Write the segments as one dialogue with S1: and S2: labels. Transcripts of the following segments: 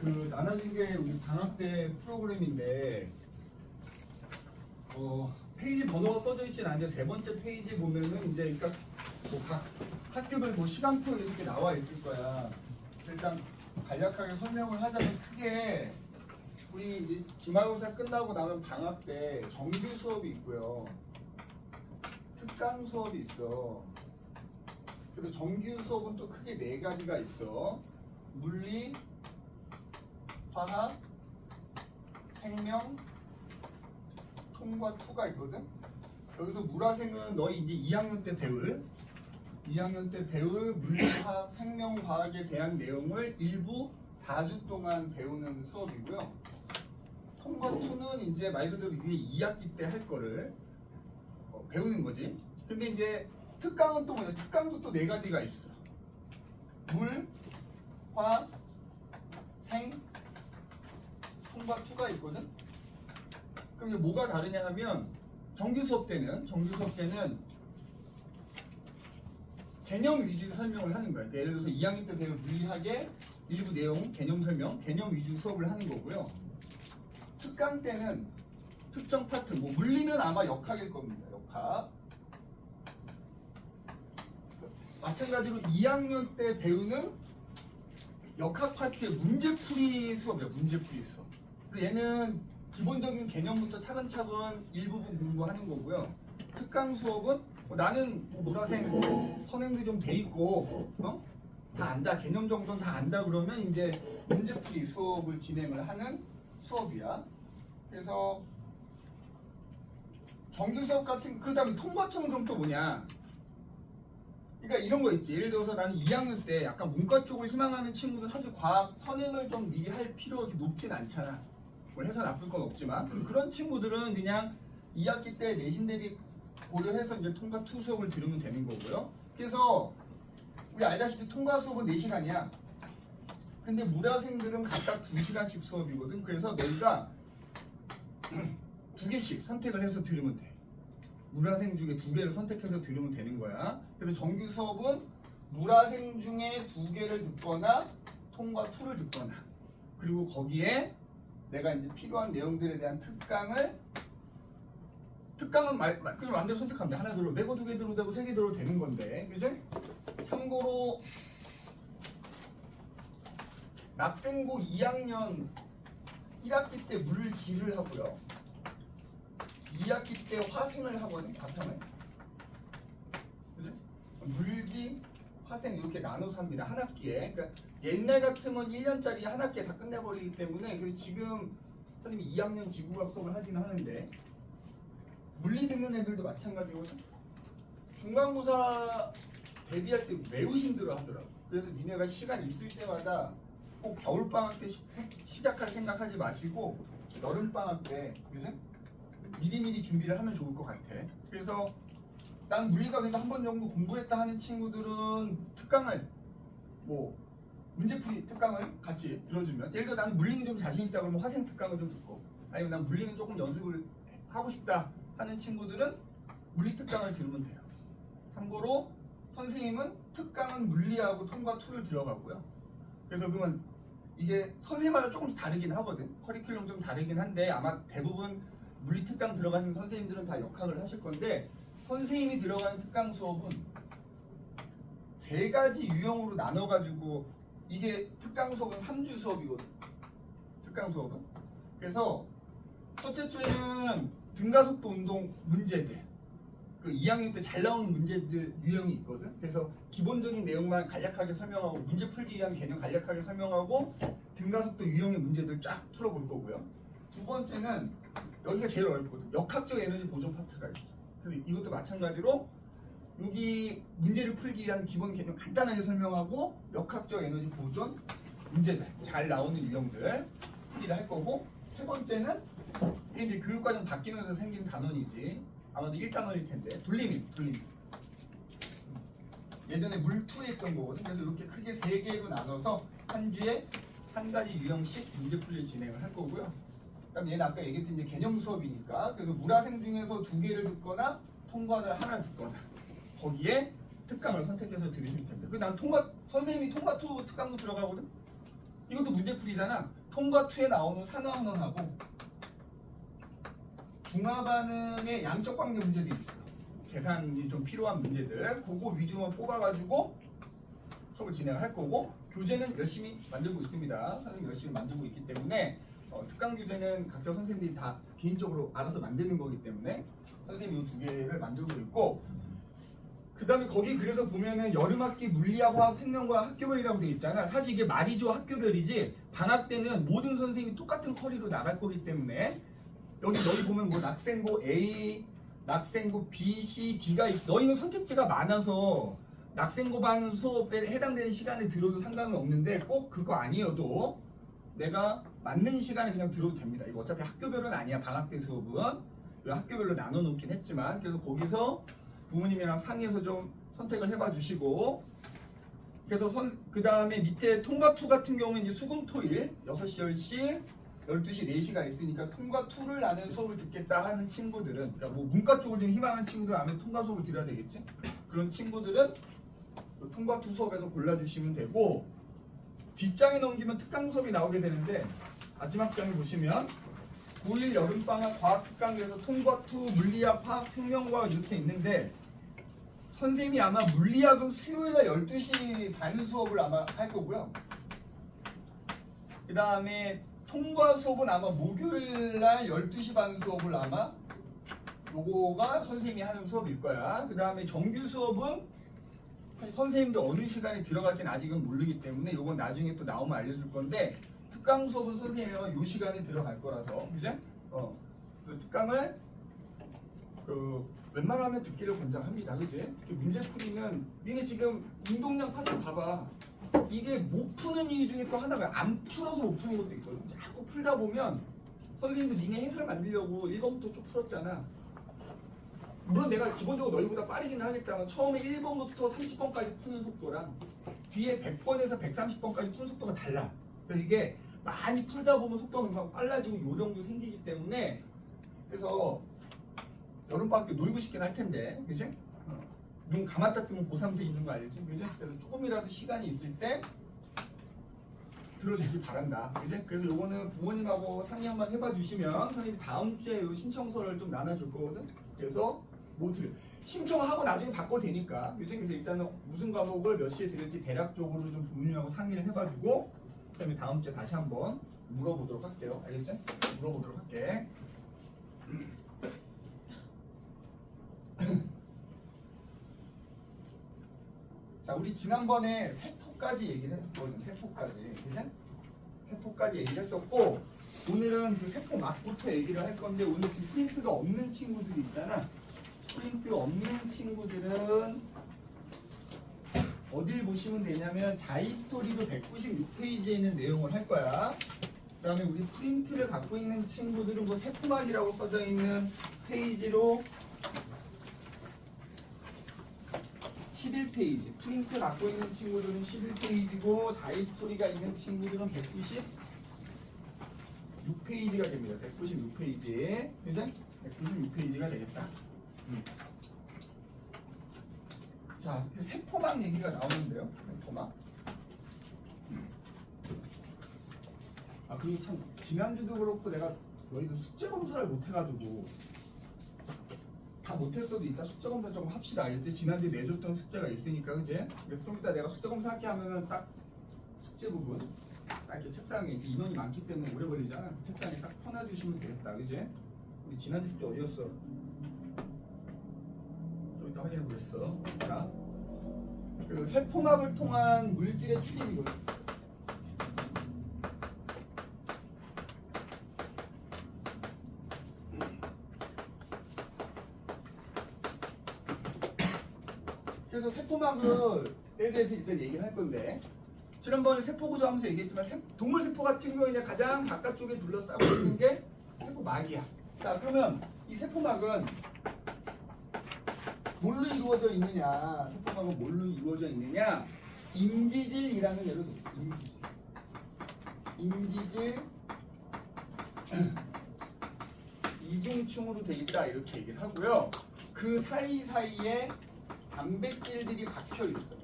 S1: 그 나눠준 게 우리 방학 때 프로그램인데 페이지 번호가 써져 있진 않은데 세 번째 페이지 보면은 이제 그러니까 뭐 각 학교별 뭐 시간표 이렇게 나와 있을 거야. 일단 간략하게 설명을 하자면 크게 우리 이제 기말고사 끝나고 나면 방학 때 정규 수업이 있고요. 특강 수업이 있어. 그래서 정규 수업은 또 크게 네 가지가 있어. 물리, 화학, 생명, 통과, 투가 있거든. 여기서 물화생은 너희 이제 2학년 때 배울 물리, 화학, 생명, 과학에 대한 내용을 일부 4주 동안 배우는 수업이고요. 통과, 투는 이제 말 그대로 이게 2학기 때 할 거를 배우는 거지. 근데 이제 특강은 또 뭐냐? 특강도 또 네 가지가 있어. 물, 화, 생, 통과, 투가 있거든. 그럼 이게 뭐가 다르냐 하면 정규 수업 때는 개념 위주 설명을 하는 거야. 그러니까 예를 들어서 2학년 때 배운 물리학의 일부 내용, 개념 설명, 개념 위주 수업을 하는 거고요. 특강 때는 특정 파트, 뭐 물리면 아마 역학일 겁니다. 역학. 마찬가지로 2학년 때 배우는 역학 파트의 문제풀이 수업이야. 문제풀이 수업. 그래서 얘는 기본적인 개념부터 차근차근 일부분 공부하는 거고요. 특강 수업은 나는 노라생 선행도 좀 돼 있고 다 안다. 개념 정도는 다 안다 그러면 이제 문제풀이 수업을 진행을 하는 수업이야. 그래서 정규 수업 같은 그다음에 통과투는 그럼 또 뭐냐? 그러니까 이런 거 있지. 예를 들어서 나는 2학년 때 약간 문과 쪽을 희망하는 친구는 사실 과학 선행을 좀 미리 할 필요가 그렇게 높진 않잖아. 뭘 해서 나쁠 건 없지만 그런 친구들은 그냥 2학기 때 내신 대비 고려해서 이제 통과 투 수업을 들으면 되는 거고요. 그래서 우리 알다시피 통과 수업은 4시간이야. 근데 물화생들은 각각 2시간씩 수업이거든. 그래서 너희가 2개씩 선택을 해서 들으면 돼. 물화생 중에 2개를 선택해서 들으면 되는 거야. 그래서 정규 수업은 물화생 중에 2개를 듣거나 통과 2를 듣거나 그리고 거기에 내가 이제 필요한 내용들에 대한 특강은 그냥 마음대로 선택하면 돼. 하나 들어도 되고 2개 들어도 되고 3개 들어도 되는 건데 그지? 참고로 낙생고 2학년 1학기 때 물지를 하고요. 2학기 때 화생을 하거든요. 바탕을. 그지? 물지, 화생 이렇게 나눠서 합니다. 한 학기에. 그러니까 옛날 같으면 1년짜리 한 학기에 다 끝내버리기 때문에 그리고 지금 선생님이 2학년 지구과학 수업을 하긴 하는데 물리 듣는 애들도 마찬가지거든. 중간고사 대비할 때 매우 힘들어 하더라고. 그래서 니네가 시간 있을 때마다 꼭 겨울방학 때 시작할 생각하지 마시고 여름방학 때 그지? 미리미리 준비를 하면 좋을 것 같아. 그래서 난 물리학에서 한 번 정도 공부했다 하는 친구들은 특강을 뭐 문제풀이 특강을 같이 들어주면 예를 들어 나는 물리는 좀 자신 있다 그러면 화생 특강을 좀 듣고 아니면 난 물리는 조금 연습을 하고 싶다 하는 친구들은 물리 특강을 들으면 돼요. 참고로 선생님은 특강은 물리하고 통과 2를 들어가고요. 그래서 그러면 이게 선생님마다 조금씩 다르긴 하거든. 커리큘럼 좀 다르긴 한데 아마 대부분 물리 특강 들어가는 선생님들은 다 역학을 하실 건데 선생님이 들어가는 특강 수업은 3가지 유형으로 나눠가지고 이게 특강 수업은 3주 수업이거든. 특강 수업은. 그래서 첫째 주에는 등가속도 운동 문제들 그 2학년 때 잘 나오는 문제들 유형이 있거든. 그래서 기본적인 내용만 간략하게 설명하고 문제 풀기 위한 개념 간략하게 설명하고 등가속도 유형의 문제들 쫙 풀어볼 거고요. 두 번째는 여기가 제일 어렵거든. 역학적 에너지 보존 파트가 있어. 그래서 이것도 마찬가지로 여기 문제를 풀기 위한 기본 개념 간단하게 설명하고 역학적 에너지 보존 문제들 잘 나오는 유형들 풀이를 할 거고 세 번째는 이게 이제 교육과정 바뀌면서 생긴 단원이지 아마도 1단원일 텐데 돌림이 예전에 물투에 했던 거거든. 그래서 이렇게 크게 3개로 나눠서 한 주에 한 가지 유형씩 문제 풀이 진행을 할 거고요. 그다음 얘는 아까 얘기했던 이제 개념 수업이니까 그래서 물화생 중에서 2개를 듣거나 통과를 하나 듣거나 거기에 특강을 선택해서 들으시면 됩니다. 난 선생님이 통과 2 특강도 들어가거든. 이것도 문제풀이잖아. 통과 2에 나오는 산화환원하고 중화반응의 양적 관계 문제들이 있어. 계산이 좀 필요한 문제들 그거 위주만 뽑아가지고 수업을 진행할 거고, 교재는 열심히 만들고 있습니다. 선생님 열심히 만들고 있기 때문에 특강 교재는 각자 선생님들이 다 개인적으로 알아서 만드는 거기 때문에 선생님이 이 두 개를 만들고 있고, 그 다음에 거기 그래서 보면은 여름학기 물리학, 화학, 생명과학 학교별이라고 되어 있잖아. 사실 이게 말이죠, 학교별이지. 방학 때는 모든 선생님이 똑같은 커리로 나갈 거기 때문에 여기 보면 뭐 낙생고 A, 낙생고 B, C, D가 너희는 선택지가 많아서 낙생고 반 수업에 해당되는 시간에 들어도 상관은 없는데 꼭 그거 아니어도 내가 맞는 시간에 그냥 들어도 됩니다. 이거 어차피 학교별은 아니야. 방학 때 수업은 학교별로 나눠 놓긴 했지만, 그래서 거기서 부모님이랑 상의해서 좀 선택을 해봐 주시고, 그래서 그 다음에 밑에 통과2 같은 경우는 이제 수금토일 6시, 10시, 12시, 4시가 있으니까 통과2를 나는 수업을 듣겠다 하는 친구들은, 그러니까 뭐 문과 쪽을 좀 희망하는 친구들 아니면 통과 수업을 들어야 되겠지? 그런 친구들은 통과2 수업에서 골라주시면 되고, 뒷장에 넘기면 특강 수업이 나오게 되는데, 마지막 장에 보시면 9일 여름방학 과학 특강에서 통과2 물리학, 화학, 생명과학 이렇게 있는데, 선생님이 아마 물리학은 수요일날 12시 반 수업을 아마 할 거고요. 그 다음에 통과 수업은 아마 목요일날 12시 반 수업을 아마 요거가 선생님이 하는 수업일 거야. 그 다음에 정규 수업은 선생님도 어느 시간에 들어갈지는 아직은 모르기 때문에 요건 나중에 또 나오면 알려줄 건데, 특강 수업은 선생님이 요 시간에 들어갈 거라서, 그죠? 그 특강을 웬만하면 듣기를 권장합니다. 그지? 특히 문제풀이는 니네 지금 운동량 파트 봐봐. 이게 못 푸는 이유 중에 또 하나가 안 풀어서 못 푸는 것도 있거든. 자꾸 풀다 보면 선생님도 니네 해설 만들려고 1번부터 쭉 풀었잖아. 물론 내가 기본적으로 너희보다 빠르기는 하겠다면 처음에 1번부터 30번까지 푸는 속도랑 뒤에 100번에서 130번까지 푸는 속도가 달라. 그래서 이게 많이 풀다 보면 속도가 금방 빨라지고 요령도 생기기 때문에, 그래서 여름방학 때 놀고 싶긴 할 텐데, 그지? 눈 감았다 뜨면 고3 돼 있는 거 알지? 그지? 그래서 조금이라도 시간이 있을 때 들어주길 바란다. 그지? 그래서 요거는 부모님하고 상의 한번 해봐 주시면 선생님이 다음 주에 요 신청서를 좀 나눠줄 거거든? 그래서 뭐 신청하고 나중에 바꿔도 되니까. 그지? 그래서 일단은 무슨 과목을 몇 시에 들을지 대략적으로 좀 부모님하고 상의를 해봐주고, 그 다음에 다음 주에 다시 한번 물어보도록 할게요. 알겠죠? 물어보도록 할게. 자, 우리 지난번에 세포까지 얘기를 했었거든. 세포까지. 그죠? 세포까지 얘기를 했었고, 오늘은 그 세포 맛부터 얘기를 할 건데, 오늘 지금 프린트가 없는 친구들이 있잖아. 프린트 없는 친구들은 어딜 보시면 되냐면 자이스토리로 196페이지에 있는 내용을 할 거야. 그 다음에 우리 프린트를 갖고 있는 친구들은 뭐 세포막이라고 써져 있는 페이지로 11페이지, 프린트 갖고 있는 친구들은 11페이지고 자이스토리가 있는 친구들은 196페이지가 됩니다. 196페이지. 그죠? 196페이지가 되겠다. 자, 세포막 얘기가 나오는데요. 세포막. 아, 그리고 참 지난주도 그렇고 내가 너희들 숙제 검사를 못 해가지고 다 못했어도 이따 숙제 검사 좀 합시다. 알겠지? 지난주에 내줬던 숙제가 있으니까, 그지? 그래서 좀 이따 내가 숙제 검사 할게 하면은 딱 숙제 부분 딱 이렇게 책상에 이제 인원이 많기 때문에 오래 걸리잖아. 책상에 딱 펴놔주시면 되겠다. 그지? 우리 지난주 숙제 어디였어? 좀 이따 확인해 보겠어. 자, 그 세포막을 통한 물질의 출입이거든. 그래서 세포막에 대해서 일단 얘기를 할 건데, 지난번에 세포 구조 하면서 얘기했지만 동물 세포 같은 경우에 가장 바깥쪽에 둘러싸고 있는 게 세포막이야. 자, 그러면 이 세포막은 뭘로 이루어져 있느냐? 세포막은 뭘로 이루어져 있느냐? 인지질이라는 예로 되어 있어. 인지질 이중층으로 되어 있다 이렇게 얘기를 하고요. 그 사이사이에 단백질들이 박혀 있어.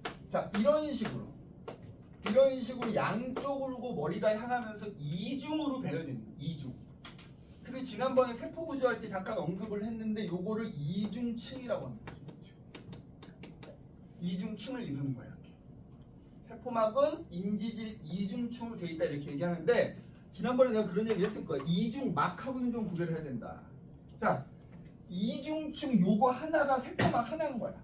S1: 자, 이런 식으로 양쪽으로 머리가 향하면서 이중으로 배열됩니다. 이중. 그래서 지난번에 세포 구조할 때 잠깐 언급을 했는데 요거를 이중층이라고 합니다. 이중층을 이루는 거예요. 이렇게. 세포막은 인지질 이중층으로 되어 있다 이렇게 얘기하는데 지난번에 내가 그런 얘기 했을 거예요. 이중막하고는 좀 구별을 해야 된다. 자, 이중층 요거 하나가 세포막 하나인 거야.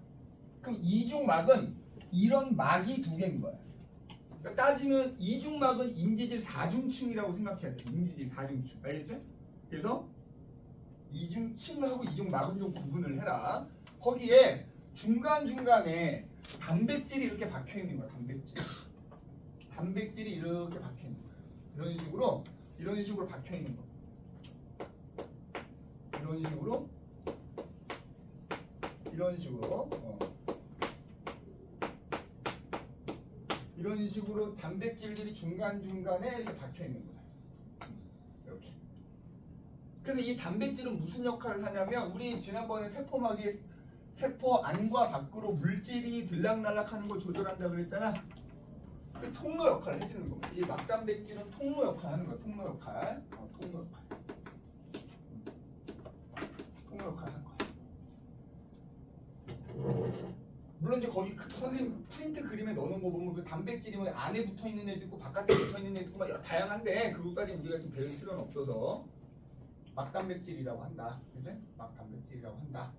S1: 그럼 이중막은 이런 막이 두 개인 거야. 그러니까 따지면 이중막은 인지질 4중층이라고 생각해야 돼. 인지질 4중층. 알겠지? 그래서 이중층하고 이중막은 좀 구분을 해라. 거기에 중간중간에 단백질이 이렇게 박혀 있는 거야. 단백질이 이렇게 박혀 있는 거야. 이런 식으로 박혀 있는 거. 이런 식으로 단백질들이 중간중간에 이렇게 박혀 있는 거야. 이렇게. 그래서 이 단백질은 무슨 역할을 하냐면 우리 지난번에 세포막이 세포 안과 밖으로 물질이 들락날락하는 걸 조절한다고 그랬잖아. 그 통로 역할을 해주는 겁니다. 이 막단백질은 통로 역할을 하는 거야. 통로 역할 하는 거야. 물론 이제 거기 선생님 프린트 그림에 넣어놓은 거 보면 그 단백질이 뭐 안에 붙어 있는 애도 있고 바깥에 붙어 있는 애도 있고 막 다양한데 그것까지 우리가 지금 배울 필요는 없어서 막단백질이라고 한다. 그치? 막단백질이라고 한다.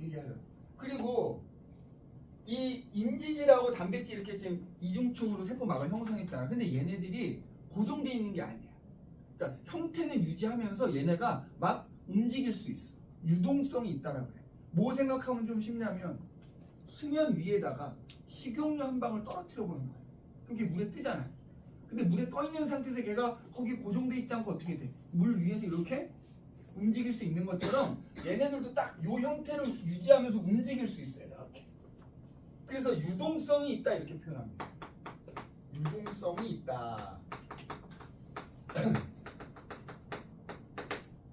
S1: 얘기하려. 그리고 이 인지질하고 단백질 이렇게 지금 이중층으로 세포막을 형성했잖아. 근데 얘네들이 고정되어 있는 게 아니야. 그러니까 형태는 유지하면서 얘네가 막 움직일 수 있어. 유동성이 있다라고 그래. 뭐 생각하면 좀 쉽냐면 수면 위에다가 식용유 한 방울 떨어뜨려 보는 거야. 그게 물에 뜨잖아. 근데 물에 떠 있는 상태에서 걔가 거기 고정돼 있지 않고 어떻게 돼? 물 위에서 이렇게 움직일 수 있는 것처럼 얘네들도 딱 요 형태를 유지하면서 움직일 수 있어요. 이렇게. 그래서 유동성이 있다 이렇게 표현합니다. 유동성이 있다.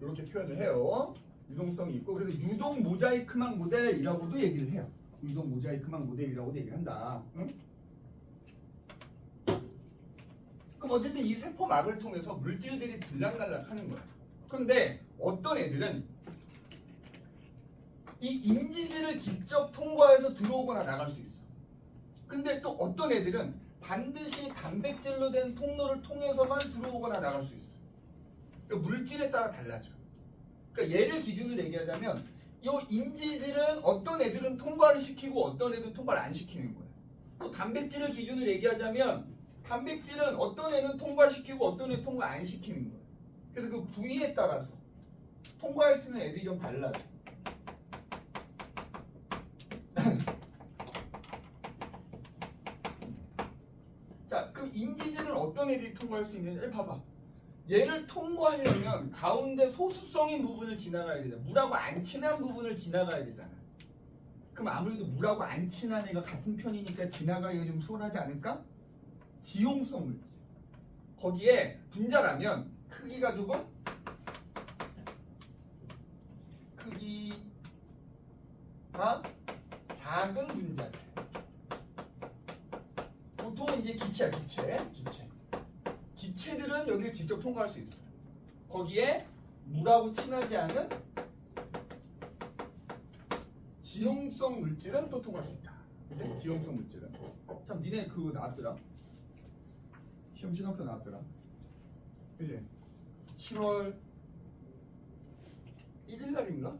S1: 이렇게 표현을 해요. 유동성이 있고 그래서 유동 모자이크막 모델이라고도 얘기를 해요. 유동 모자이크막 모델이라고도 얘기를 한다. 응? 그럼 어쨌든 이 세포막을 통해서 물질들이 들락날락하는 거야. 그런데 어떤 애들은 이 인지질을 직접 통과해서 들어오거나 나갈 수 있어. 근데 또 어떤 애들은 반드시 단백질로 된 통로를 통해서만 들어오거나 나갈 수 있어. 그러니까 물질에 따라 달라져. 그러니까 얘를 기준으로 얘기하자면 이 인지질은 어떤 애들은 통과를 시키고 어떤 애들은 통과를 안 시키는 거야. 또 단백질을 기준으로 얘기하자면 단백질은 어떤 애는 통과시키고 어떤 애는 통과 안 시키는 거야. 그래서 그 부위에 따라서 통과할 수 있는 애들이 좀 달라져. 자, 그럼 인지질은 어떤 애들이 통과할 수 있는지 봐봐. 얘를 통과하려면 가운데 소수성인 부분을 지나가야 되잖아. 물하고 안 친한 부분을 지나가야 되잖아. 그럼 아무래도 물하고 안 친한 애가 같은 편이니까 지나가기가 좀 수월하지 않을까? 지용성 물질. 거기에 분자라면 크기가 조금 크기가 작은 분자들. 보통은 이제 기체야, 기체들은 여기를 직접 통과할 수 있어요. 거기에 물하고 친하지 않은 지용성 물질은 또 통과할 수 있다. 그치? 지용성 물질은. 참 니네 그거 나왔더라. 시험 시간표 나왔더라. 그치? 7월 1일 날인가?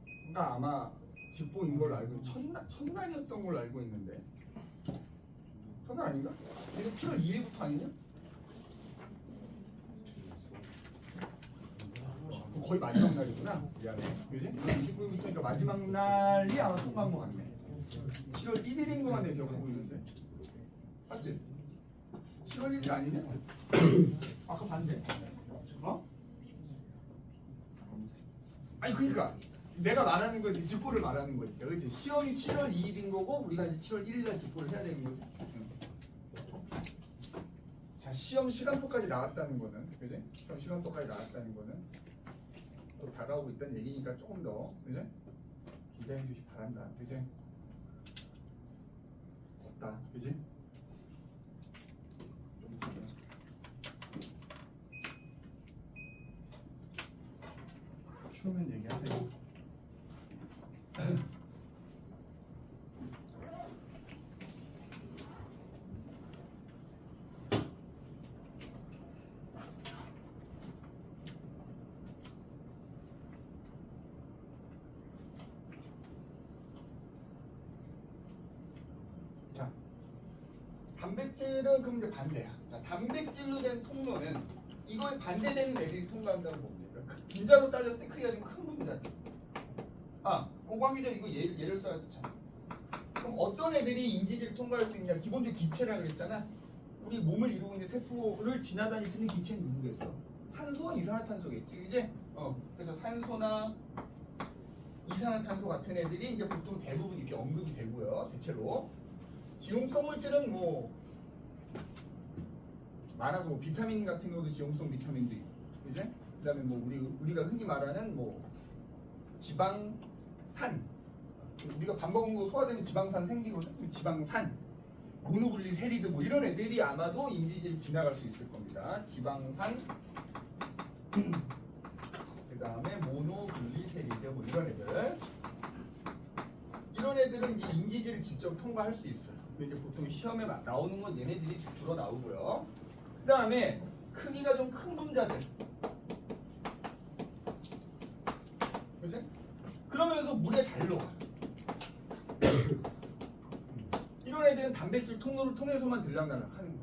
S1: 그러니까 아마 직보인 걸로 알고 첫날이었던 걸로 알고 있는데 첫날 아닌가? 이게 7월 2일부터 아니냐? 거의 마지막 날이구나. 미안해. 그지? 29일부터니까 마지막 날이 아마 통과한 것 같네. 7월 1일인 것 같네. 제가 보고 있는데. 맞지? 7월 1일 아니냐? 아까 봤는데. 어? 아니 그러니까 내가 말하는 거지. 직보를 말하는 거니까. 그렇지? 시험이 7월 2일인 거고 우리가 이제 7월 1일 날 직보를 해야 되는 거지. 자, 시험 시간표까지 나왔다는 거는, 그지? 시험 시간표까지 나왔다는 거는 또 다가오고 있다는 얘기니까 조금 더, 그지? 기대해 주시기 바란다, 그지? 같다. 그지? 추우면 얘기하세요. 자, 단백질은 그럼 이제 반대야. 자, 단백질로 된 통로는 이거에 반대되는 애들이 통과한다고 봅니다. 분자로 따졌을 때 크기가 좀 큰 분자들. 아, 고광기전 이거 예를 써야지 참. 그럼 어떤 애들이 인지질을 통과할 수 있냐? 기본적으로 기체라 그랬잖아. 우리 몸을 이루고 있는 세포를 지나다닐 수 있는 기체는 누구겠어? 산소와 이산화탄소겠지, 이제. 그래서 산소나 이산화탄소 같은 애들이 이제 보통 대부분 이렇게 언급이 되고요. 대체로 지용성 물질은 뭐 많아서 뭐 비타민 같은 경우도 지용성 비타민도 있고, 그지? 그다음에 뭐 우리가 흔히 말하는 뭐 지방산, 우리가 밥 먹은 거 소화되면 지방산 생기거든. 지방산, 모노글리세리드 뭐 이런 애들이 아마도 인지질 지나갈 수 있을 겁니다. 지방산, 그다음에 모노글리세리드 뭐 이런 애들. 이런 애들은 이제 인지질을 직접 통과할 수 있어요. 이제 보통 시험에 나오는 건 얘네들이 주로 나오고요. 그다음에 크기가 좀 큰 분자들. 그치? 그러면서 물에 잘 녹아. 이런 애들은 단백질 통로를 통해서만 들락날락 하는 거야.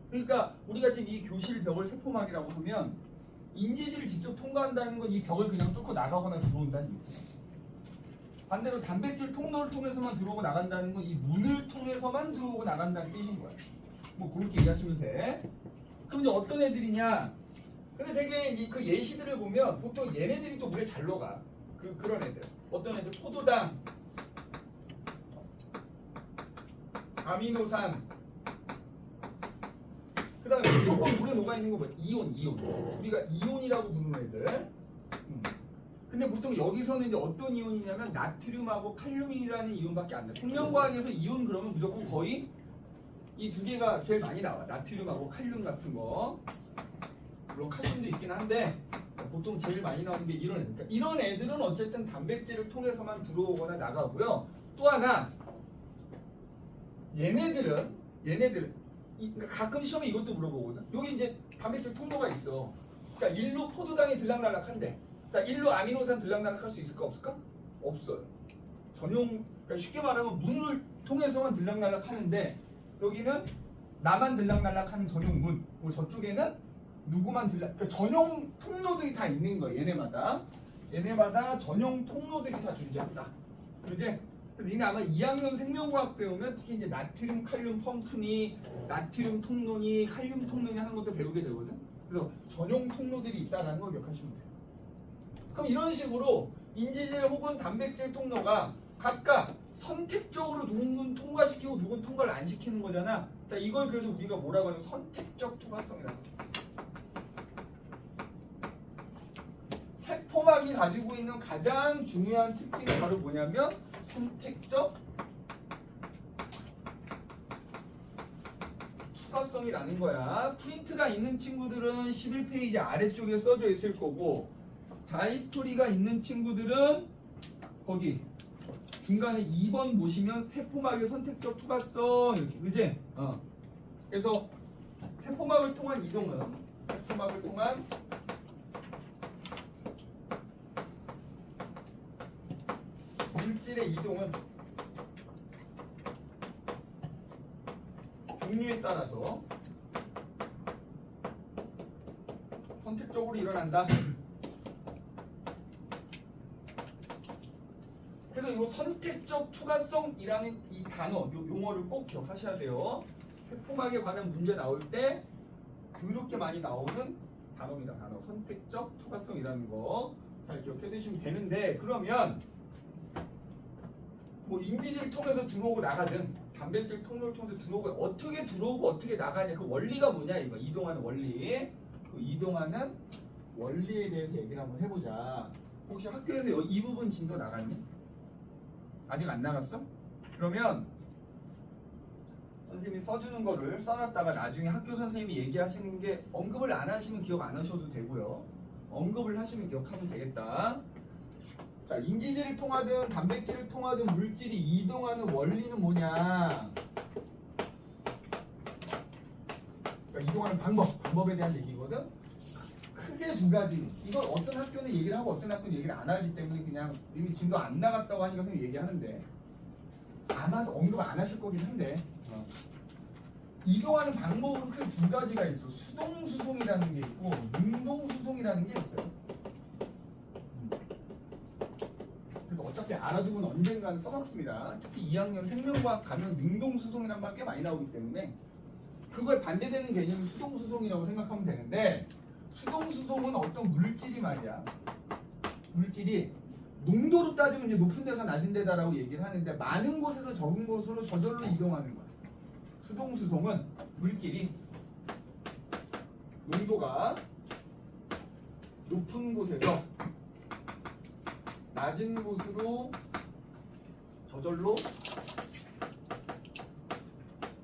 S1: 그러니까 우리가 지금 이 교실 벽을 세포막이라고 하면 인지질을 직접 통과한다는 건 이 벽을 그냥 뚫고 나가거나 들어온다는 얘기야. 반대로 단백질 통로를 통해서만 들어오고 나간다는 건 이 문을 통해서만 들어오고 나간다는 뜻인 거야. 뭐 그렇게 이해하시면 돼. 그럼 이제 어떤 애들이냐? 근데 되게 그 예시들을 보면 보통 얘네들이 또 물에 잘 녹아. 그런 애들. 어떤 애들? 포도당, 아미노산. 그다음에 무조건 물에 녹아 있는 거 뭐야? 이온. 우리가 이온이라고 부르는 애들. 근데 보통 여기서는 이제 어떤 이온이냐면 나트륨하고 칼륨이라는 이온밖에 안 나. 생명과학에서 이온 그러면 무조건 거의 이 두 개가 제일 많이 나와. 나트륨하고 칼륨 같은 거. 물론 칼륨도 있긴 한데 보통 제일 많이 나오는 게 이런 애들. 그러니까 이런 애들은 어쨌든 단백질을 통해서만 들어오거나 나가고요. 또 하나, 얘네들은 그러니까 가끔 시험에 이것도 물어보거든. 여기 이제 단백질 통로가 있어. 그러니까 일로 포도당이 들락날락한데, 자, 일로 아미노산 들락날락할 수 있을까 없을까? 없어요. 그러니까 쉽게 말하면 문을 통해서만 들락날락하는데 여기는 나만 들락날락하는 전용 문. 그리고 저쪽에는 누구만 그러니까 전용 통로들이 다 있는 거예요. 얘네마다 전용 통로들이 다 존재한다. 그지? 니네 아마 2학년 생명과학 배우면 특히 이제 나트륨, 칼륨 펌프니, 나트륨 통로니, 칼륨 통로니 하는 것도 배우게 되거든. 그래서 전용 통로들이 있다는 걸 기억하시면 돼요. 그럼 이런 식으로 인지질 혹은 단백질 통로가 각각 선택적으로 누군 통과시키고 누군 통과를 안 시키는 거잖아. 자, 이걸 그래서 우리가 뭐라고 하냐면 선택적 투과성이라고. 세포막이 가지고 있는 가장 중요한 특징이 바로 뭐냐면 선택적 투과성이라는 거야. 프린트가 있는 친구들은 11페이지 아래쪽에 써져 있을 거고, 자이스토리가 있는 친구들은 거기 중간에 2번 보시면 세포막의 선택적 투과성 이렇게, 그지? 그래서 세포막을 통한 이동은 세포막을 통한 물질의 이동은 종류에 따라서 선택적으로 일어난다. 그래서 이 선택적 투과성이라는 이 단어, 이 용어를 꼭 기억하셔야 돼요. 세포막에 관한 문제 나올 때 그렇게 많이 나오는 단어입니다. 단어. 선택적 투과성이라는 거 잘 기억해 두시면 되는데, 그러면 뭐 인지질 통해서 들어오고 나가든 단백질 통로를 통해서 들어오고 어떻게 들어오고 어떻게 나가냐, 그 원리가 뭐냐, 이거 이동하는 원리. 그 이동하는 원리에 대해서 얘기를 한번 해보자. 혹시 학교에서 이 부분 진도 나갔니? 아직 안 나갔어? 그러면 선생님이 써주는 거를 써놨다가 나중에 학교 선생님이 얘기하시는 게 언급을 안 하시면 기억 안 하셔도 되고요. 언급을 하시면 기억하면 되겠다. 자, 인지질을 통하든 단백질을 통하든 물질이 이동하는 원리는 뭐냐? 그러니까 이동하는 방법에 대한 얘기거든. 크게 두 가지. 이걸 어떤 학교는 얘기를 하고 어떤 학교는 얘기를 안 하기 때문에 그냥 이미 진도 안 나갔다고 하니까 그냥 얘기하는데 아마도 언급 안 하실 거긴 한데 이동하는 방법은 크게 두 가지가 있어. 수동수송이라는 게 있고 능동수송이라는 게 있어요. 그래서 어차피 알아두면 언젠가는 써먹습니다. 특히 2학년 생명과학 가면 능동수송이라는 말 꽤 많이 나오기 때문에 그거에 반대되는 개념이 수동수송이라고 생각하면 되는데 수동수송은 어떤 물질이 말이야. 물질이 농도로 따지면 이제 높은 데서 낮은 데다라고 얘기를 하는데 많은 곳에서 적은 곳으로 저절로 이동하는 거야. 수동수송은 물질이 농도가 높은 곳에서 낮은 곳으로 저절로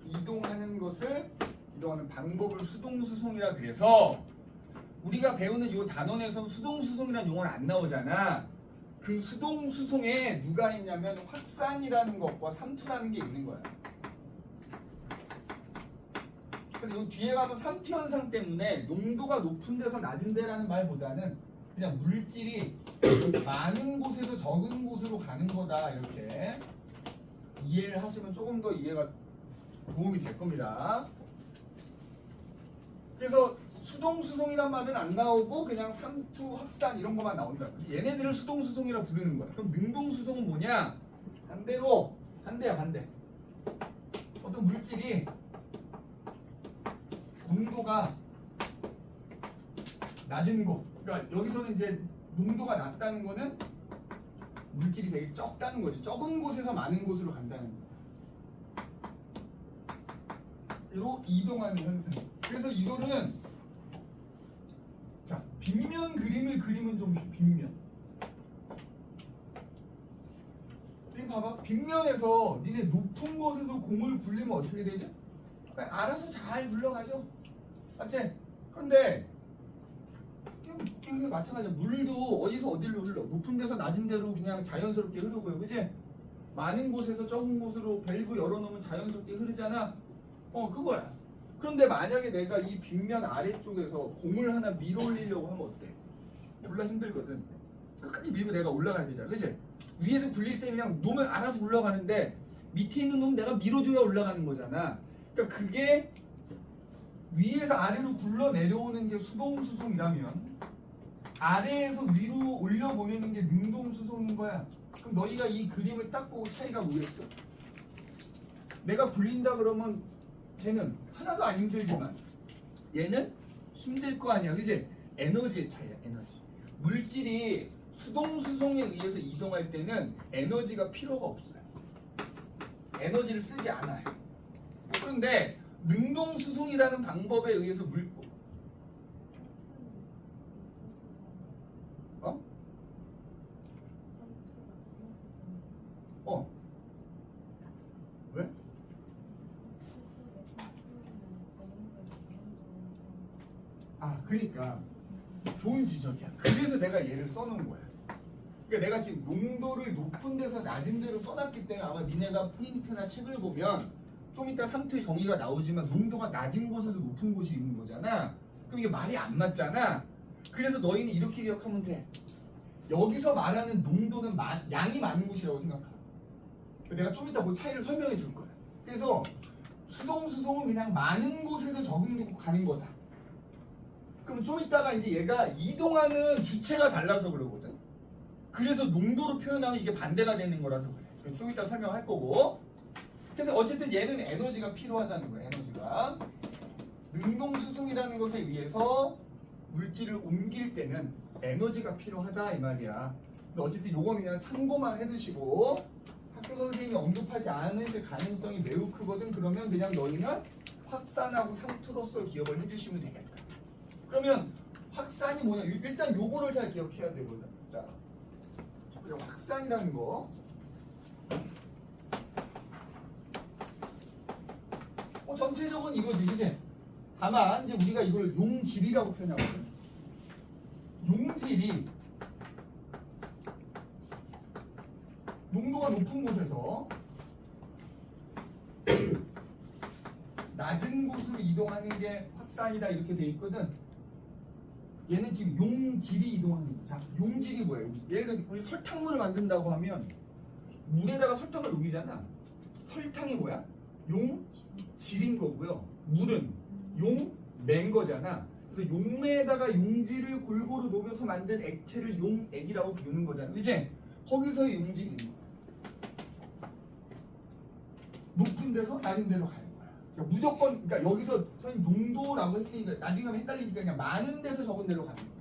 S1: 이동하는 방법을 수동수송이라 그래서 우리가 배우는 이 단원에서는 수동수송이라는 용어는 안 나오잖아. 그 수동수송에 누가 있냐면 확산이라는 것과 삼투라는 게 있는 거야. 근데 이 뒤에 가면 삼투 현상 때문에 농도가 높은 데서 낮은 데라는 말보다는 그냥 물질이 많은 곳에서 적은 곳으로 가는 거다 이렇게 이해를 하시면 조금 더 이해가 도움이 될 겁니다. 그래서 수동수송이란 말은 안 나오고 그냥 삼투, 확산 이런 것만 나온다. 얘네들을 수동수송이라 부르는 거야. 그럼 능동수송은 뭐냐? 반대야 반대. 어떤 물질이 농도가 낮은 곳, 그러니까 여기서는 이제 농도가 낮다는 거는 물질이 되게 적다는 거지. 적은 곳에서 많은 곳으로 간다는 거. 로 이동하는 현상. 그래서 이거는 자 빗면 그림을 그리면 좀 빗면. 지금 봐봐. 빗면에서 니네 높은 곳에서 공을 굴리면 어떻게 되죠? 알아서 잘 굴러가죠. 맞지? 그런데 이게 마찬가지야. 물도 어디서 어디로 흘러? 높은 데서 낮은 데로 그냥 자연스럽게 흐르고요. 그치? 많은 곳에서 적은 곳으로 밸브 열어놓으면 자연스럽게 흐르잖아. 그거야. 그런데 만약에 내가 이 빗면 아래쪽에서 공을 하나 밀어 올리려고 하면 어때? 졸라 힘들거든. 끝까지 밀고 내가 올라가야 되잖아. 그치? 위에서 굴릴 때 그냥 놓으면 알아서 올라가는데 밑에 있는 놈 내가 밀어줘야 올라가는 거잖아. 그러니까 그게 위에서 아래로 굴러 내려오는 게 수동수송이라면 아래에서 위로 올려보내는 게 능동수송인 거야. 그럼 너희가 이 그림을 딱 보고 차이가 뭐겠어? 내가 굴린다 그러면 쟤는 하나도 안 힘들지만 얘는 힘들 거 아니야. 그치? 에너지의 차이야. 에너지. 물질이 수동수송에 의해서 이동할 때는 에너지가 필요가 없어요. 에너지를 쓰지 않아요. 그런데 능동수송이라는 방법에 의해서 왜? 그러니까 좋은 지적이야. 그래서 내가 얘를 써놓은 거야. 그러니까 내가 지금 농도를 높은 데서 낮은 데로 써놨기 때문에 아마 니네가 프린트나 책을 보면 좀 이따 상태 정의가 나오지만 농도가 낮은 곳에서 높은 곳이 있는 거잖아. 그럼 이게 말이 안 맞잖아. 그래서 너희는 이렇게 기억하면 돼. 여기서 말하는 농도는 양이 많은 곳이라고 생각하. 내가 좀 이따 그 차이를 설명해 줄 거야. 그래서 수동수송은 그냥 많은 곳에서 적은 곳 가는 거다. 그럼 좀 이따가 이제 얘가 이동하는 주체가 달라서 그러거든. 그래서 농도로 표현하면 이게 반대가 되는 거라서 그래. 좀 이따 설명할 거고. 그래서 어쨌든 얘는 에너지가 필요하다는 거야. 에너지가. 능동수송이라는 것에 의해서 물질을 옮길 때는 에너지가 필요하다 이 말이야. 근데 어쨌든 요거는 그냥 참고만 해두시고 학교 선생님이 언급하지 않을 가능성이 매우 크거든. 그러면 그냥 너희는 확산하고 상투로서 기억을 해주시면 되겠다. 그러면 확산이 뭐냐? 일단 요거를 잘 기억해야 되거든. 자, 확산이라는 거. 전체적은 이거지, 그치? 다만 이제 우리가 이걸 용질이라고 표현하거든. 용질이 농도가 높은 곳에서 낮은 곳으로 이동하는 게 확산이다 이렇게 돼 있거든. 얘는 지금 용질이 이동하는 거야. 자, 용질이 뭐예요? 예를 들어 우리 설탕물을 만든다고 하면 물에다가 설탕을 녹이잖아. 설탕이 뭐야? 용질인 거고요. 물은 용매인 거잖아. 그래서 용매에다가 용질을 골고루 녹여서 만든 액체를 용액이라고 부르는 거잖아. 그치? 거기서의 용질이 있는 거야. 높은 데서 낮은 데로 가는 거야. 그러니까 무조건, 그러니까 여기서 선생님 용도라고 했으니까 나중에 하면 헷갈리니까 그냥 많은 데서 적은 데로 가는 거야.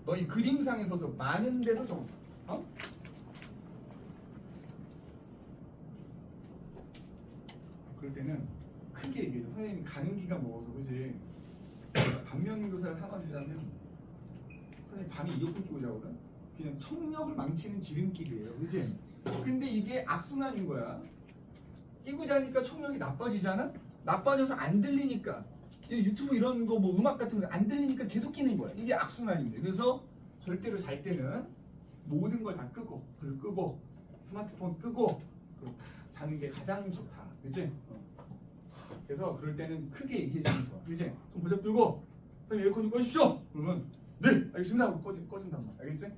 S1: 너희 그림상에서도 많은 데서 적은 거야. 어? 그럴 때는 크게 얘기해줘. 선생님이 가는기가 먹어서, 그지? 반면교사를 삼아주자면 선생님 밤에 이어폰 끼고 자거든? 그냥 청력을 망치는 지름길이에요, 그지? 근데 이게 악순환인 거야. 끼고 자니까 청력이 나빠지잖아? 나빠져서 안 들리니까 유튜브 이런 거 뭐 음악 같은 거 안 들리니까 계속 끼는 거야. 이게 악순환입니다. 그래서 절대로 잘 때는 모든 걸 다 끄고 불 끄고 스마트폰 끄고 그리고 자는 게 가장 좋다. 그치? 그래서 그럴 때는 크게 얘기해주면 좋아. 그치? 손 바짝 들고 선생님 에어컨 좀 꺼주십시오. 그러면 네! 알겠습니다 하고 꺼진단 말이야. 알겠지?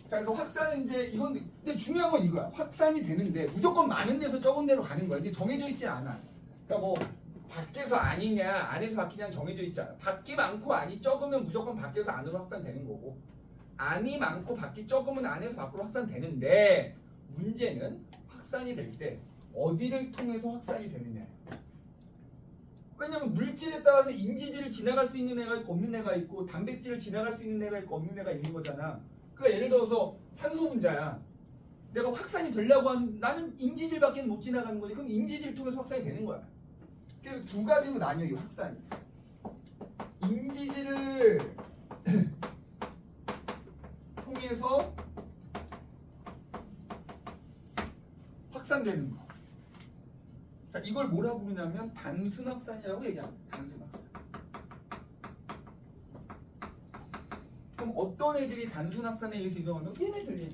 S1: 자, 그래서 확산은 이제 이건 근데 중요한 건 이거야. 확산이 되는데 무조건 많은 데서 적은 데로 가는 거야. 이게 정해져 있지 않아. 그러니까 뭐 밖에서 아니냐 안에서 바뀌냐 정해져 있지 않아. 밖이 많고 안이 적으면 무조건 밖에서 안으로 확산되는 거고 안이 많고 밖이 적으면 안에서 밖으로 확산되는데 문제는 확산이 될 때 어디를 통해서 확산이 되느냐. 왜냐면 물질에 따라서 인지질을 지나갈 수 있는 애가 있고 없는 애가 있고 단백질을 지나갈 수 있는 애가 있고 없는 애가 있는 거잖아. 그러니까 예를 들어서 산소 분자야. 내가 확산이 되려고 하는 나는 인지질밖에 못 지나가는 거지. 그럼 인지질 통해서 확산이 되는 거야. 그래서 두 가지로 나뉘어 이 확산이. 인지질을 통해서 확산되는 거. 자, 이걸 뭐라고 부르냐면 단순 확산이라고 얘기합니다. 단순 확산. 그럼 어떤 애들이 단순 확산에 의해서 이동하는 거? 얘네들.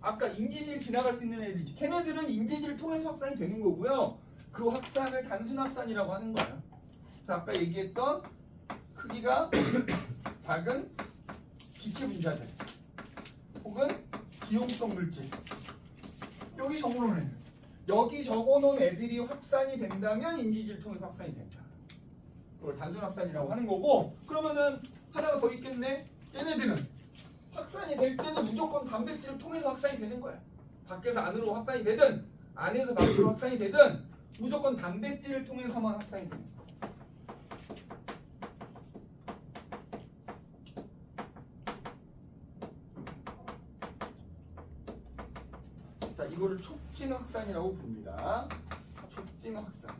S1: 아까 인지질 지나갈 수 있는 애들이지. 걔네들은 인지질을 통해서 확산이 되는 거고요. 그 확산을 단순 확산이라고 하는 거야. 자, 아까 얘기했던 크기가 작은 기체 분자들 혹은 기용성 물질. 여기 적어놓은 애들. 여기 적어놓은 애들이 확산이 된다면 인지질 통해서 확산이 된다. 그걸 단순 확산이라고 하는 거고 그러면은 하나가 더 있겠네. 얘네들은 확산이 될 때는 무조건 단백질을 통해서 확산이 되는 거야. 밖에서 안으로 확산이 되든 안에서 밖으로 확산이 되든 무조건 단백질을 통해서만 확산이 되는 거야. 자, 이거를 촉진 확산이라고 부릅니다. 촉진 확산.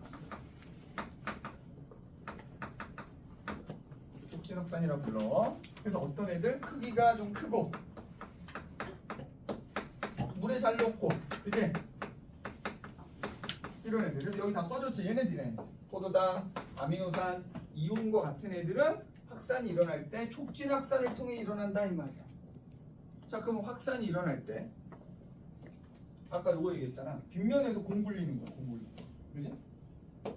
S1: 촉진 확산이라고 불러. 그래서 어떤 애들 크기가 좀 크고 물에 잘 녹고, 그치? 이런 애들. 그래서 여기 다 써줬지. 얘네들은 포도당, 아미노산, 이온과 같은 애들은 확산이 일어날 때 촉진 확산을 통해 일어난다 이 말이야. 자, 그럼 확산이 일어날 때 아까 요거 얘기했잖아. 빗면에서 공 굴리는 거야. 공 굴리는 거.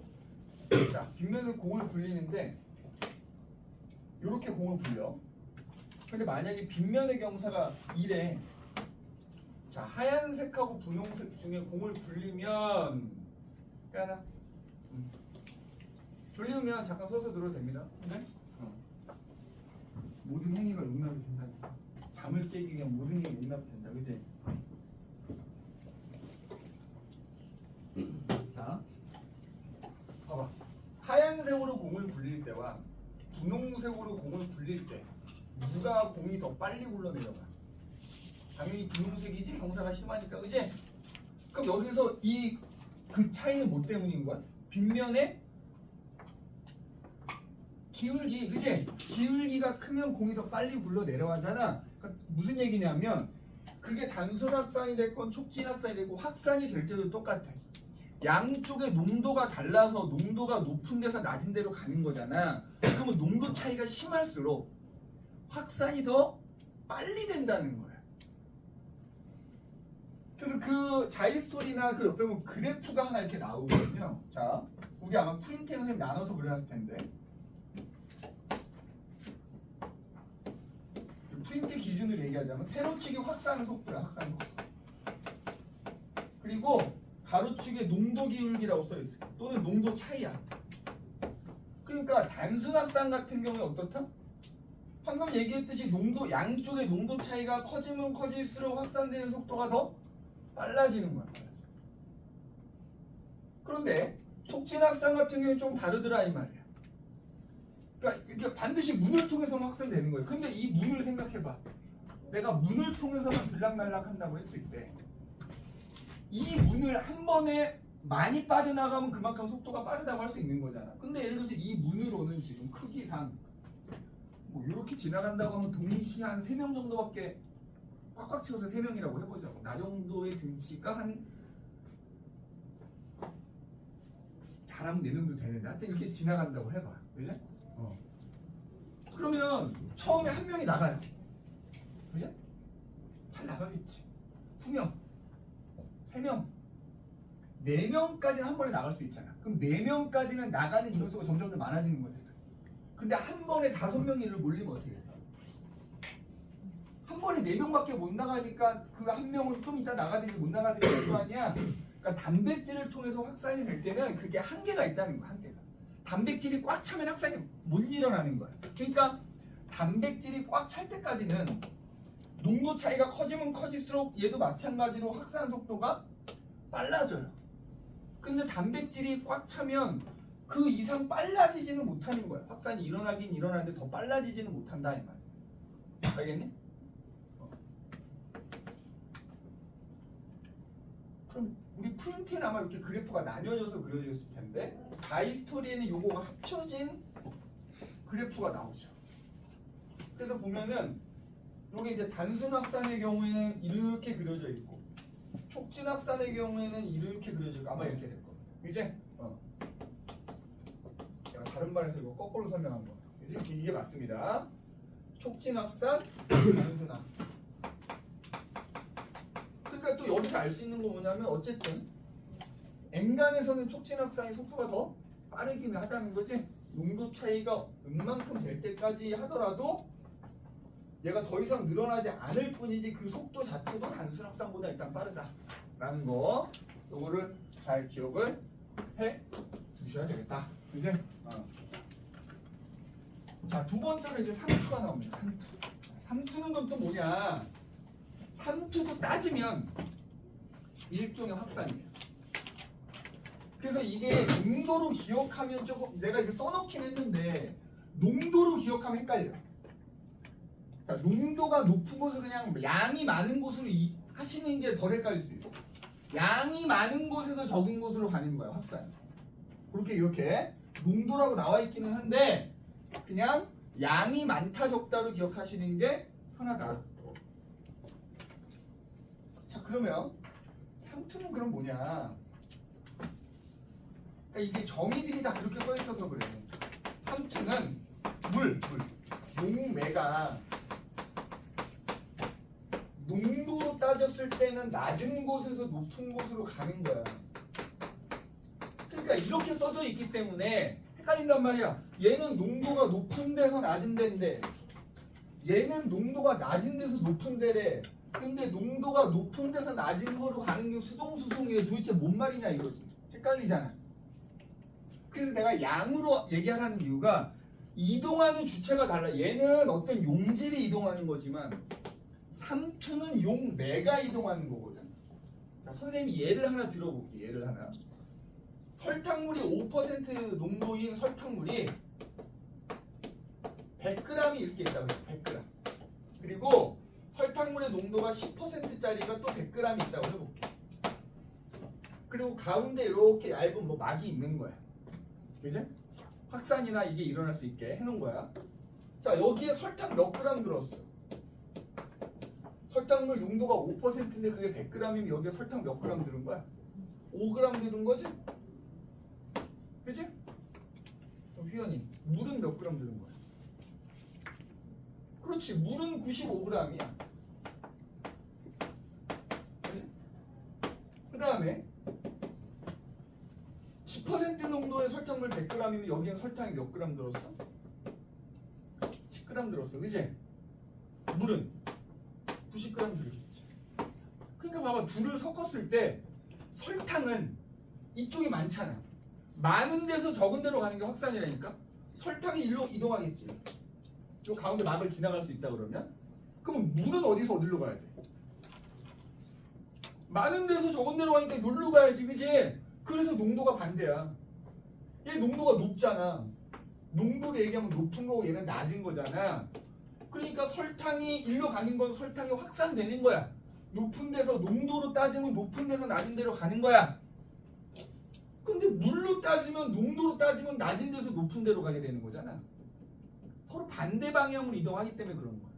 S1: 그지? 자, 빗면에서 공을 굴리는데 요렇게 공을 굴려. 근데 만약에 빗면의 경사가 이래. 자, 하얀색하고 분홍색 중에 공을 굴리면 하나 돌리면 잠깐 서서 들어도 됩니다. 네? 모든 행위가 용납이 된다니까. 잠을 깨기 위한 모든 게 용납이 된다. 그지? 자, 봐봐. 하얀색으로 공을 굴릴 때와 분홍색으로 공을 굴릴 때 누가 공이 더 빨리 굴러내려가? 당연히 분홍색이지. 경사가 심하니까, 그지? 그럼 여기서 그 차이는 뭐 때문인 거야? 빗면에 기울기, 그지? 기울기가 크면 공이 더 빨리 굴러 내려가잖아. 그러니까 무슨 얘기냐면 그게 단순 확산이 됐건 촉진 확산이 됐고 확산이 될 때도 똑같아. 양쪽의 농도가 달라서 농도가 높은 데서 낮은 데로 가는 거잖아. 그러면 농도 차이가 심할수록 확산이 더 빨리 된다는 거야. 그래서 그 자이스토리나 그 옆에 보면 그래프가 하나 이렇게 나오거든요. 자, 우리 아마 프린팅 선생님 나눠서 그려놨을 텐데. 프린트 기준으로 얘기하자면 세로축이 확산 속도야, 확산 속도. 그리고 가로축에 농도 기울기라고 써있어요. 또는 농도 차이야. 그러니까 단순 확산 같은 경우에 어떻다? 방금 얘기했듯이 농도 양쪽의 농도 차이가 커지면 커질수록 확산되는 속도가 더 빨라지는 거야. 그런데 촉진 확산 같은 경우는 좀 다르더라 이 말이야. 그러니까 이게 반드시 문을 통해서만 확산되는 거예요. 근데 이 문을 생각해봐. 내가 문을 통해서만 들락날락 한다고 했을 때 이 문을 한 번에 많이 빠져나가면 그만큼 속도가 빠르다고 할 수 있는 거잖아. 근데 예를 들어서 이 문으로는 지금 크기상 뭐 이렇게 지나간다고 하면 동시에 한 3명 정도밖에 꽉꽉 채워서 3명이라고 해보자고. 나 정도의 등치가 한 잘하면 4명도 되는데 하여튼 이렇게 지나간다고 해봐. 그지? 그러면 처음에 한 명이 나가요. 그지? 잘 나가겠지. 2명, 3명, 4명까지는 한 번에 나갈 수 있잖아. 그럼 4명까지는 나가는 인원수가 점점 더 많아지는 거잖아. 근데 한 번에 5명이 일로 몰리면 어떻게 해? 한 번에 4명밖에 못 나가니까 그 한 명은 좀 이따 나가든지 못 나가든지 할 거 아니야. 그러니까 단백질을 통해서 확산이 될 때는 그게 한계가 있다는 거야. 한계가. 단백질이 꽉 차면 확산이 못 일어나는 거야. 그러니까 단백질이 꽉 찰 때까지는 농도 차이가 커지면 커질수록 얘도 마찬가지로 확산 속도가 빨라져요. 근데 단백질이 꽉 차면 그 이상 빨라지지는 못하는 거야. 확산이 일어나긴 일어나는데 더 빨라지지는 못한다 이 말. 알겠니? 그럼 우리 프린트는 아마 이렇게 그래프가 나뉘어져서 그려져 있을 텐데 자이스토리에는 요거가 합쳐진 그래프가 나오죠. 그래서 보면은 요게 이제 단순 확산의 경우에는 이렇게 그려져 있고 촉진 확산의 경우에는 이렇게 그려져 있고 아마 이렇게 될 겁니다. 이제 제가 다른 반에서 이거 거꾸로 설명한 거. 이제 이게 맞습니다. 촉진 확산, 단순 확산. 그러니까 또 여기서 알 수 있는 거 뭐냐면 어쨌든 N간에서는 촉진 확산의 속도가 더 빠르기는 하다는 거지. 농도 차이가 웬만큼 될 때까지 하더라도 얘가 더 이상 늘어나지 않을 뿐이지 그 속도 자체도 단순 확산보다 일단 빠르다라는 거. 요거를 잘 기억을 해 두셔야 되겠다. 이제 자, 두 번째로 이제 삼투가 나옵니다. 삼투는 건 또 뭐냐? 삼투도 따지면 일종의 확산이에요. 그래서 이게 농도로 기억하면 조금 내가 이거 써놓긴 했는데 농도로 기억하면 헷갈려. 자, 농도가 높은 곳을 그냥 양이 많은 곳으로 하시는 게 덜 헷갈릴 수 있어. 양이 많은 곳에서 적은 곳으로 가는 거야, 확산. 그렇게 이렇게 농도라고 나와 있기는 한데 그냥 양이 많다 적다로 기억하시는 게 편하다. 자, 그러면 삼투는 그럼 뭐냐? 그러니까 이게 정의들이 다 그렇게 써 있어서 그래. 삼투는 용매가 농도로 따졌을 때는 낮은 곳에서 높은 곳으로 가는 거야. 그러니까 이렇게 써져 있기 때문에 헷갈린단 말이야. 얘는 농도가 높은 데서 낮은 데인데 얘는 농도가 낮은 데서 높은 데래. 근데 농도가 높은 데서 낮은 거로 가는 게 수동수송이래. 도대체 뭔 말이냐 이거지. 헷갈리잖아. 그래서 내가 양으로 얘기하라는 이유가 이동하는 주체가 달라. 얘는 어떤 용질이 이동하는 거지만 삼투는 용매가 이동하는 거거든. 자, 선생님이 예를 하나 들어볼게. 예를 하나. 설탕물이 5% 농도인 설탕물이 100g이 이렇게 있다고 해요. 100g. 그리고 설탕물의 농도가 10%짜리가 또 100g이 있다고 해볼게. 그리고 가운데 이렇게 얇은 뭐 막이 있는 거야. 그지? 확산이나 이게 일어날 수 있게 해놓은 거야. 자, 여기에 설탕 몇 그램 들었어? 설탕물 농도가 5%인데 그게 100g이면 여기에 설탕 몇 그램 들은 거야? 5g 들은 거지? 그치? 그럼 휘연이 물은 몇 g 들은 거야? 그렇지, 물은 95g이야. 그 다음에 10% 농도의 설탕물 100g이면 여기에 설탕이 몇 g 들었어? 10g 들었어, 그치? 물은 90g 들었겠지. 그러니까 봐봐, 둘을 섞었을 때 설탕은 이쪽이 많잖아. 많은 데서 적은 데로 가는 게 확산이라니까. 설탕이 일로 이동하겠지. 요 가운데 막을 지나갈 수 있다 그러면, 그럼 물은 어디로 가야 돼? 많은 데서 적은 데로 가니까 여기로 가야지, 그치? 그래서 농도가 반대야. 얘 농도가 높잖아. 농도를 얘기하면 높은 거고 얘는 낮은 거잖아. 그러니까 설탕이 일로 가는 건 설탕이 확산되는 거야. 높은 데서 농도로 따지면 높은 데서 낮은 데로 가는 거야. 근데 물로 따지면, 농도로 따지면 낮은 데서 높은 데로 가게 되는 거잖아. 서로 반대 방향으로 이동하기 때문에 그런 거야.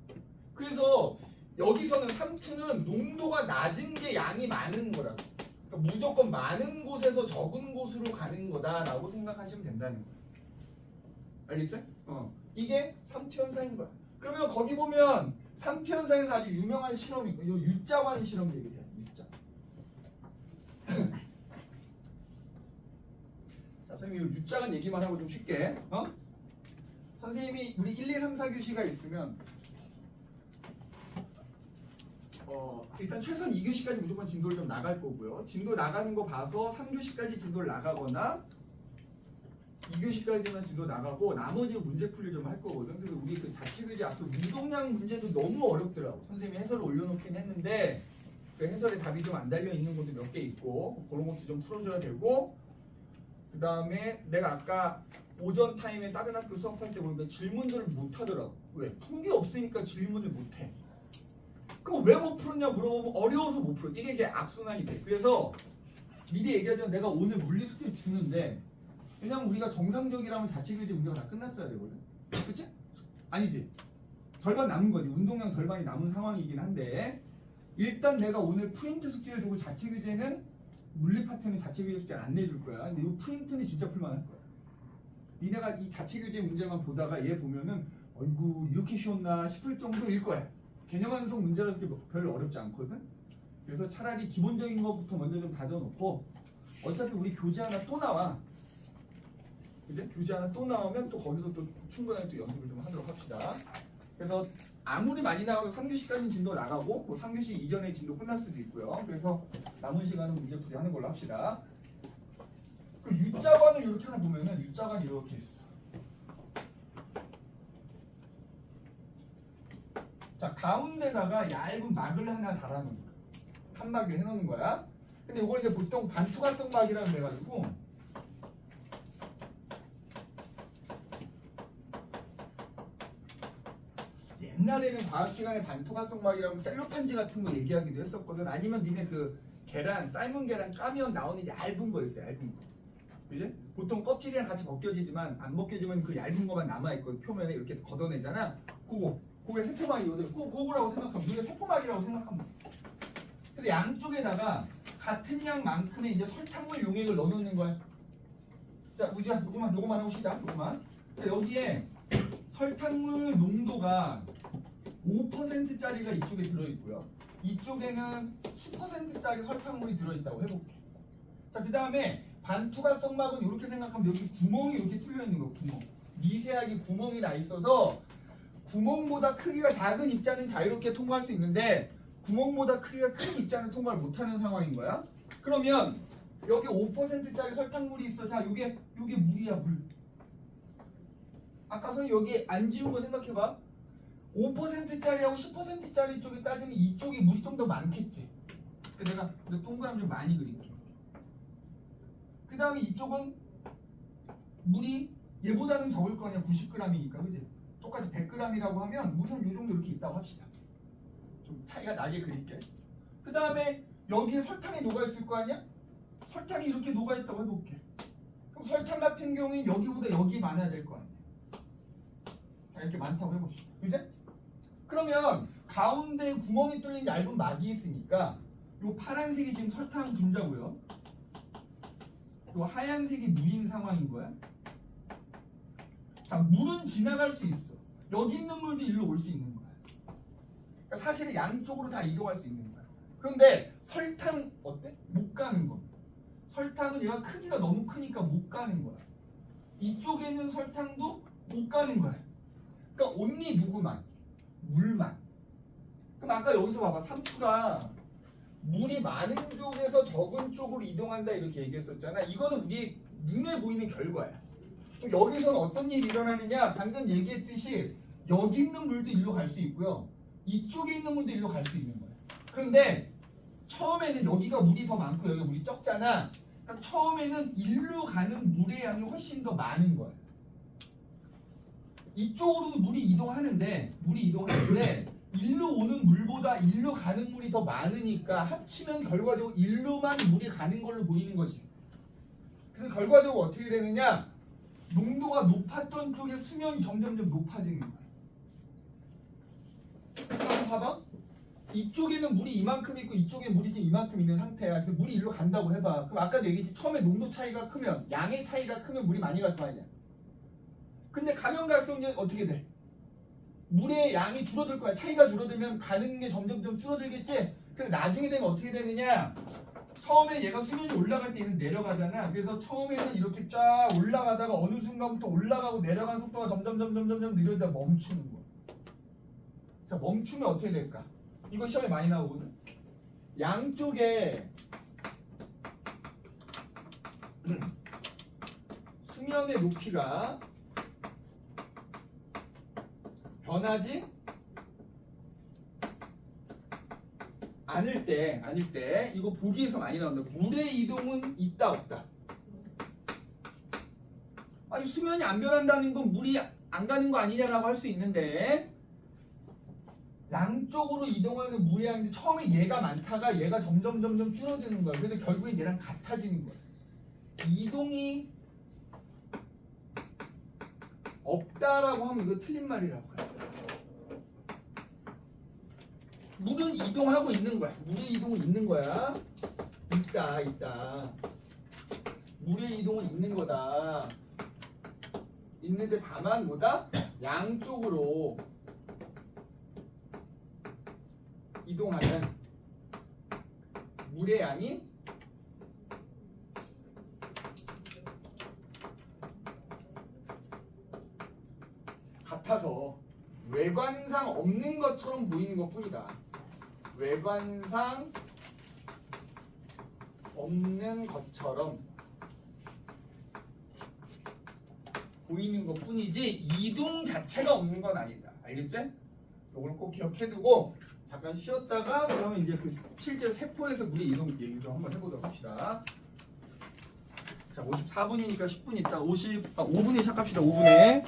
S1: 그래서 여기서는 삼투는 농도가 낮은 게 양이 많은 거라고. 그러니까 무조건 많은 곳에서 적은 곳으로 가는 거다라고 생각하시면 된다는 거야. 알겠지? 이게 삼투 현상인 거야. 그러면 거기 보면 삼투 현상에서 아주 유명한 실험이 있고, 이 유자관 실험 얘기해요. 유자. 자, 선생님이 유자관 얘기만 하고 좀 쉽게. 선생님이 우리 1, 2, 3, 4교시가 있으면 일단 최소한 2교시까지 무조건 진도를 좀 나갈 거고요. 진도 나가는 거 봐서 3교시까지 진도를 나가거나 2교시까지만 진도 나가고 나머지 문제풀이를 좀 할 거거든. 그래서 우리 그 자취교재 앞에 운동량 문제도 너무 어렵더라고. 선생님이 해설을 올려놓긴 했는데 그 해설에 답이 좀 안 달려 있는 것도 몇 개 있고 그런 것도 좀 풀어줘야 되고, 그 다음에 내가 아까 오전 타임에 다른 학교 수업할 때 보니까 질문들을 못 하더라고. 왜? 푼 게 없으니까 질문을 못 해. 그럼 왜 못 풀었냐 물어보면 어려워서 못 풀어. 이게 악순환이 돼. 그래서 미리 얘기하자면 내가 오늘 물리 숙제 주는데, 왜냐면 우리가 정상적이라면 자체교재 문제가 다 끝났어야 되거든. 그치? 아니지. 절반 남은 거지. 운동량 절반이 남은 상황이긴 한데, 일단 내가 오늘 프린트 숙제를 주고 자체교재는 물리 파트는 자체교재 숙제 안 내줄 거야. 근데 이 프린트는 진짜 풀만할 거야. 니네가 이 자체교재 문제만 보다가 얘 보면은 어이구 이렇게 쉬웠나 싶을 정도일 거야. 개념 완성 문제라서 별로 어렵지 않거든. 그래서 차라리 기본적인 것부터 먼저 좀 다져놓고, 어차피 우리 교재 하나 또 나와. 이제 교재 하나 또 나오면 또 거기서 또 충분하게 또 연습을 좀 하도록 합시다. 그래서 아무리 많이 나와도 3교시까지는 진도 나가고 뭐 3교시 이전에 진도 끝날 수도 있고요. 그래서 남은 시간은 문제풀이 하는 걸로 합시다. 그 U자관을 이렇게 하나 보면은 U자관이 이렇게 있어. 자, 가운데다가 얇은 막을 하나 달아놓는 거야. 칸막이를 해놓는 거야. 근데 이걸 이제 보통 반투과성 막이라고 해가지고, 옛날에는 과학 시간에 반투과성 막이라고 셀로판지 같은 거 얘기하기도 했었거든. 아니면 니네 그 계란, 삶은 계란 까면 나오는 얇은 거 있어요. 얇은 거. 그지? 보통 껍질이랑 같이 벗겨지지만 안 벗겨지면 그 얇은 거만 남아있고 표면에 이렇게 걷어내잖아. 그게 세포막이거든. 그거라고 생각하면, 우리가 세포막이라고 생각하면 돼. 그래서 양쪽에다가 같은 양만큼의 이제 설탕물 용액을 넣어놓는 거야. 자, 우지야, 요거만 하고 시작. 요거만. 자, 여기에 설탕물 농도가 5%짜리가 이쪽에 들어있고요. 이쪽에는 10%짜리 설탕물이 들어있다고 해볼게. 자, 그 다음에 반투과성막은 이렇게 생각하면 여기 구멍이 이렇게 뚫려 있는 거예요. 구멍. 미세하게 구멍이 나 있어서 구멍보다 크기가 작은 입자는 자유롭게 통과할 수 있는데 구멍보다 크기가 큰 입자는 통과를 못하는 상황인 거야. 그러면 여기 5%짜리 설탕물이 있어. 자, 요게 물이야, 물. 아까 선생님 여기 안 지운 거 생각해봐. 5%짜리하고 10%짜리 쪽에 따지면 이쪽이 물이 좀 더 많겠지. 내가 동그라미 좀 많이 그릴게. 그 다음에 이쪽은 물이 얘보다는 적을 거 아니야. 90g이니까, 그지? 똑같이 100g이라고 하면 물이 한 요 정도 이렇게 있다고 합시다. 좀 차이가 나게 그릴게. 그 다음에 여기에 설탕이 녹아있을 거 아니야? 설탕이 이렇게 녹아있다고 해볼게. 그럼 설탕 같은 경우엔 여기보다 여기 많아야 될 거 아니야. 자, 이렇게 많다고 해봅시다. 그지? 그러면 가운데 구멍이 뚫린 얇은 막이 있으니까 요 파란색이 지금 설탕 분자고요. 그 하얀색이 물인 상황인 거야. 자, 물은 지나갈 수 있어. 여기 있는 물도 일로 올 수 있는 거야. 그러니까 사실은 양쪽으로 다 이동할 수 있는 거야. 그런데 설탕 어때? 못 가는 겁니다. 설탕은 얘가 크기가 너무 크니까 못 가는 거야. 이쪽에 있는 설탕도 못 가는 거야. 그러니까 온리 누구만? 물만. 그럼 아까 여기서 봐봐. 삼투가 물이 많은 쪽에서 적은 쪽으로 이동한다 이렇게 얘기했었잖아. 이거는 우리 눈에 보이는 결과야. 그럼 여기서는 어떤 일이 일어나느냐? 방금 얘기했듯이 여기 있는 물도 일로 갈 수 있고요. 이쪽에 있는 물도 일로 갈 수 있는 거야. 그런데 처음에는 여기가 물이 더 많고 여기가 물이 적잖아. 그러니까 처음에는 일로 가는 물의 양이 훨씬 더 많은 거야. 이쪽으로도 물이 이동하는데 일로 오는 물보다 일로 가는 물이 더 많으니까 합치면 결과적으로 일로만 물이 가는 걸로 보이는 거지. 그래서 결과적으로 어떻게 되느냐? 농도가 높았던 쪽에 수면이 점점점 높아지는 거야. 한번 봐봐. 이쪽에는 물이 이만큼 있고 이쪽에 물이 지금 이만큼 있는 상태야. 그래서 물이 일로 간다고 해봐. 그럼 아까도 얘기했지. 처음에 농도 차이가 크면, 양의 차이가 크면 물이 많이 갈 거 아니야. 근데 가면 갈수록 이제 어떻게 돼? 물의 양이 줄어들 거야. 차이가 줄어들면 가는 게 점점점 줄어들겠지? 그래서 나중에 되면 어떻게 되느냐? 처음에 얘가 수면이 올라갈 때 얘는 내려가잖아. 그래서 처음에는 이렇게 쫙 올라가다가 어느 순간부터 올라가고 내려가는 속도가 점점 느려지다 멈추는 거야. 자, 멈추면 어떻게 될까? 이거 시험에 많이 나오거든. 양쪽에 수면의 높이가 변하지 않을 때 이거 보기에서 많이 나온다. 물의 이동은 있다 없다. 아니 수면이 안 변한다는 건 물이 안 가는 거 아니냐라고 할 수 있는데 양쪽으로 이동하는 물의 양인데 처음에 얘가 많다가 얘가 점점 줄어드는 거야. 그래서 결국엔 얘랑 같아지는 거야. 이동이 없다라고 하면 이거 틀린 말이라고 해. 물은 이동하고 있는 거야. 물의 이동은 있는 거야. 있다. 물의 이동은 있는 거다. 있는데 다만 뭐다? 양쪽으로 이동하는 물의 양이 같아서 외관상 없는 것처럼 보이는 것뿐이다. 외관상 없는 것처럼 보이는 것뿐이지 이동 자체가 없는 건 아니다. 알겠지? 이걸 꼭 기억해두고 잠깐 쉬었다가 그러면 이제 그 실제로 세포에서 물의 이동 얘기도 한번 해보도록 합시다. 자, 54분이니까 10분 있다. 5분에 시작합시다. 5분에.